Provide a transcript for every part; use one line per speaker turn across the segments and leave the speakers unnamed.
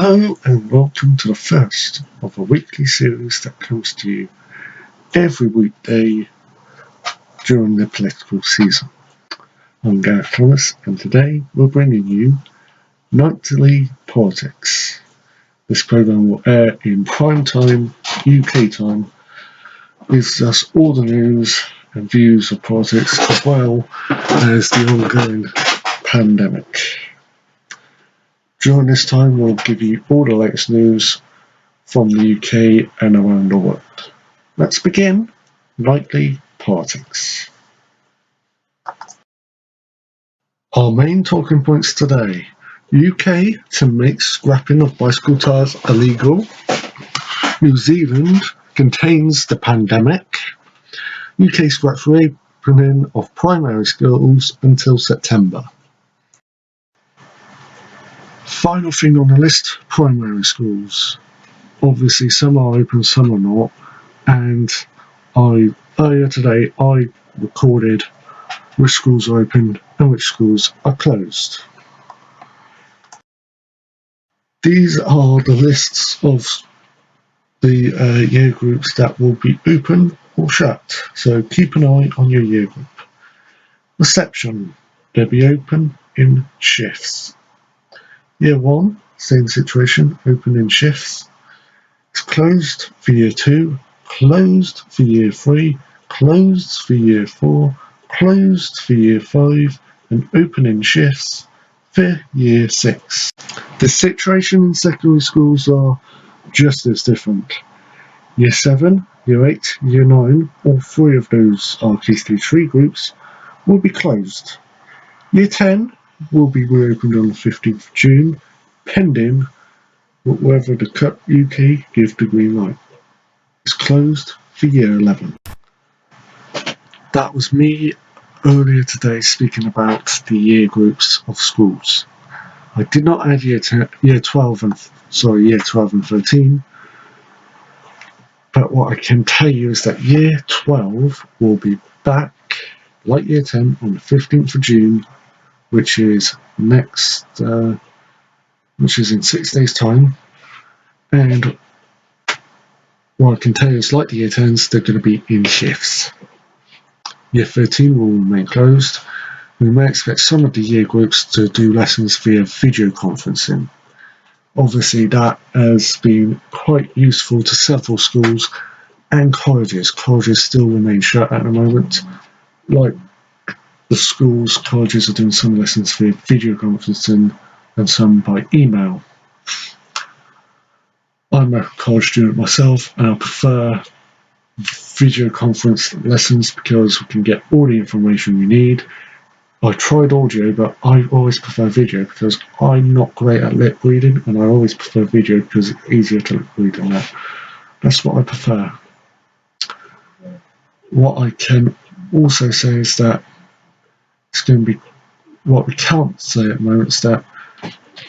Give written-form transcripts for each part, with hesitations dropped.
Hello and welcome to the first of a weekly series that comes to you every weekday during the political season. I'm Gareth and today we're bringing you Nightly Politics. This programme will air in prime time, UK time, gives us all the news and views of politics as well as the ongoing pandemic. During this time we'll give you all the latest news from the UK and around the world. Let's begin Nightly Politics. Our main talking points today: UK to make scrapping of bicycle tyres illegal, New Zealand contains the pandemic, UK scraps reopening of primary schools until September. Final thing on the list, primary schools. Obviously some are open, some are not, and earlier today I recorded which schools are open and which schools are closed. These are the lists of the year groups that will be open or shut, so keep an eye on your year group. Reception, they'll be open in shifts. Year 1, same situation, open in shifts. It's closed for year 2, closed for year 3, closed for year 4, closed for year 5, and open in shifts for year 6. The situation in secondary schools are just as different. Year 7, year 8, year 9, all three of those are Key Stage 3 groups, will be closed. Year 10 will be reopened on the 15th of June, pending whether the CUP UK give the green light. It's closed for year 11. That was me earlier today speaking about the year groups of schools. I did not add year 12 and 13, but what I can tell you is that year 12 will be back like year 10 on the 15th of June, which is in 6 days time, and what I can tell you is like the year 10s, they're going to be in shifts. Year 13 will remain closed. We may expect some of the year groups to do lessons via video conferencing. Obviously that has been quite useful to several schools and colleges. Colleges still remain shut at the moment. Like the schools, colleges are doing some lessons via video conferencing and some by email. I'm a college student myself and I prefer video conference lessons because we can get all the information we need. I tried audio, but I always prefer video because I'm not great at lip reading, and I always prefer video because it's easier to lip read than that. That's what I prefer. What I can also say is that it's going to be, what we can't say at the moment is that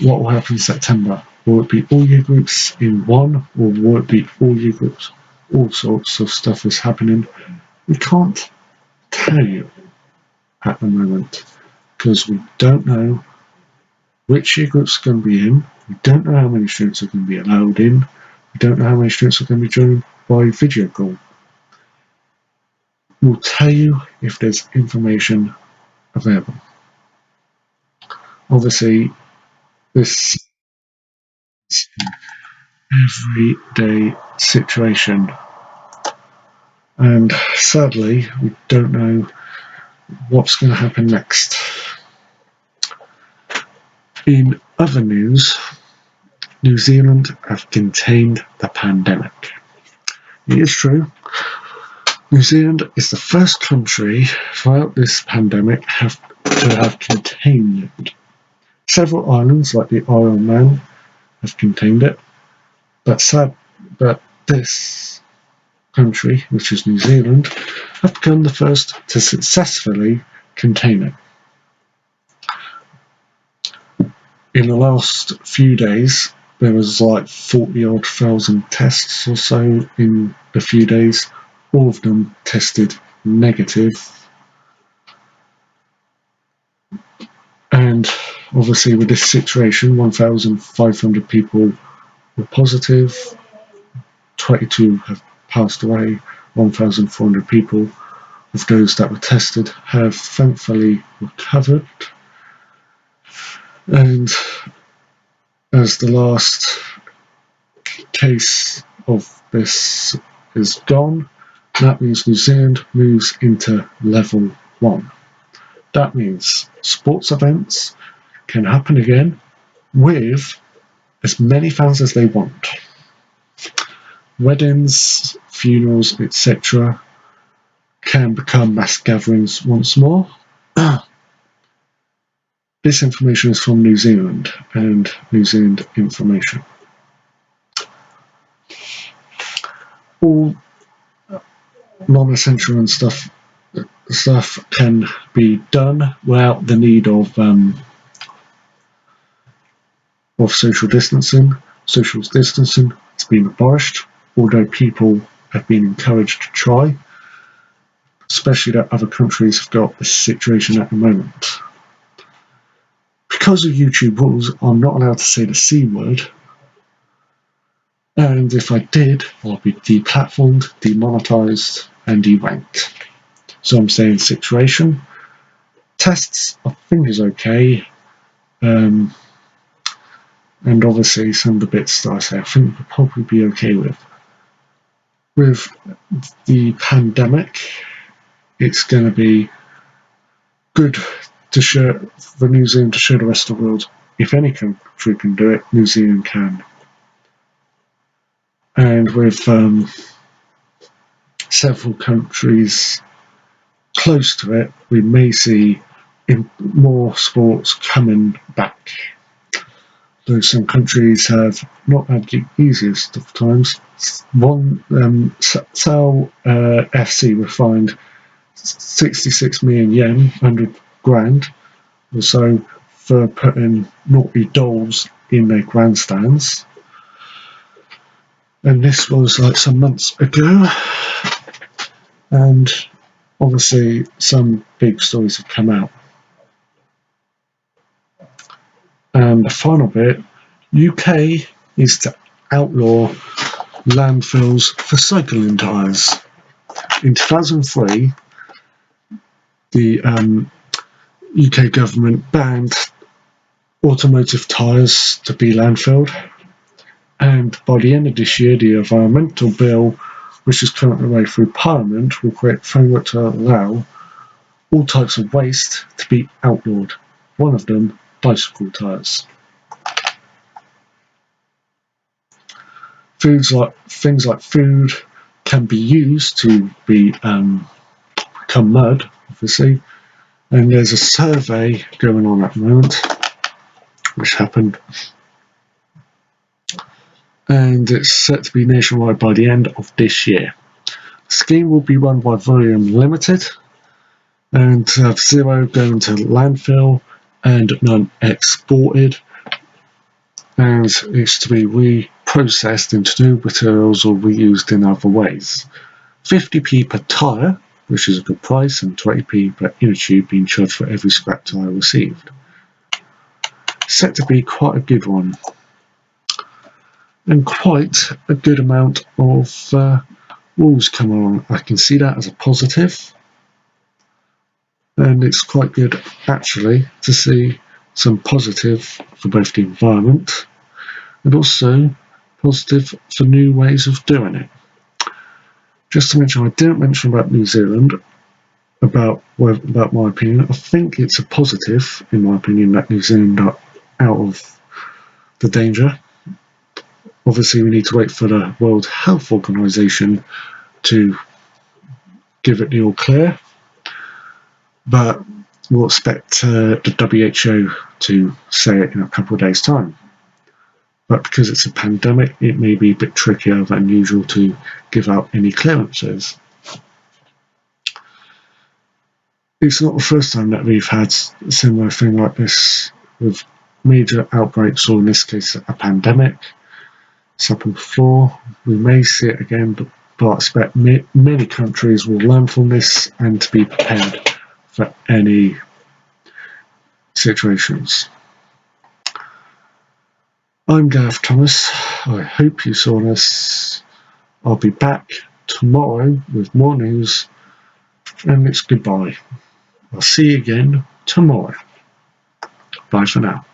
what will happen in September. Will it be all year groups in one, or will it be all year groups? All sorts of stuff is happening. We can't tell you at the moment because we don't know which year groups are going to be in. We don't know how many students are going to be allowed in. We don't know how many students are going to be joined by video call. We'll tell you if there's information available. Obviously, this is an everyday situation, and sadly, we don't know what's going to happen next. In other news, New Zealand have contained the pandemic. It is true. New Zealand is the first country throughout this pandemic to have contained it. Several islands, like the Isle of Man, have contained it, but this country, which is New Zealand, have become the first to successfully contain it. In the last few days, there was like 40-odd thousand tests or so in a few days. All of them tested negative. And obviously with this situation, 1,500 people were positive, 22 have passed away, 1,400 people of those that were tested have thankfully recovered. And as the last case of this is gone, that means New Zealand moves into level 1. That means sports events can happen again with as many fans as they want. Weddings, funerals, etc. can become mass gatherings once more. This information is from New Zealand and New Zealand information. All non-essential and stuff can be done without the need of social distancing. Social distancing has been abolished, although people have been encouraged to try, especially that other countries have got this situation at the moment. Because of YouTube rules, I'm not allowed to say the C word, and if I did, I'll be deplatformed, demonetized, and deranked. So I'm saying situation. Tests, I think, is okay. And obviously some of the bits that I say I think will probably be okay with. With the pandemic, it's going to be good to show for New Zealand to show the rest of the world. If any country can do it, New Zealand can. And with several countries close to it, we may see more sports coming back. Though some countries have not had the easiest of times. Seoul FC were fined 66 million yen, 100 grand or so, for putting naughty dolls in their grandstands. And this was like some months ago. And obviously some big stories have come out. And the final bit, UK is to outlaw landfills for cycling tyres. In 2003, the UK government banned automotive tyres to be landfilled, and by the end of this year, the environmental bill, which is currently way through Parliament, will create a framework to allow all types of waste to be outlawed. One of them, bicycle tyres. Things like food can be used to become mud, obviously. And there's a survey going on at the moment, which happened, and it's set to be nationwide by the end of this year. The scheme will be run by Volume Limited, and to have zero going to landfill and none exported, and it's to be reprocessed into new materials or reused in other ways. 50p per tyre, which is a good price, and 20p per inner tube being charged for every scrap tyre received. Set to be quite a good one, and quite a good amount of rules come along. I can see that as a positive, and it's quite good actually to see some positive for both the environment and also positive for new ways of doing it. Just to mention, I didn't mention about New Zealand, about my opinion. I think it's a positive, in my opinion, that New Zealand are out of the danger. Obviously, we need to wait for the World Health Organization to give it the all clear, but we'll expect the WHO to say it in a couple of days' time. But because it's a pandemic, it may be a bit trickier than usual to give out any clearances. It's not the first time that we've had a similar thing like this with major outbreaks, or in this case, a pandemic. It's happened before. We may see it again, but I expect many countries will learn from this and to be prepared for any situations. I'm Gareth Thomas. I hope you saw this. I'll be back tomorrow with more news, and it's goodbye. I'll see you again tomorrow. Bye for now.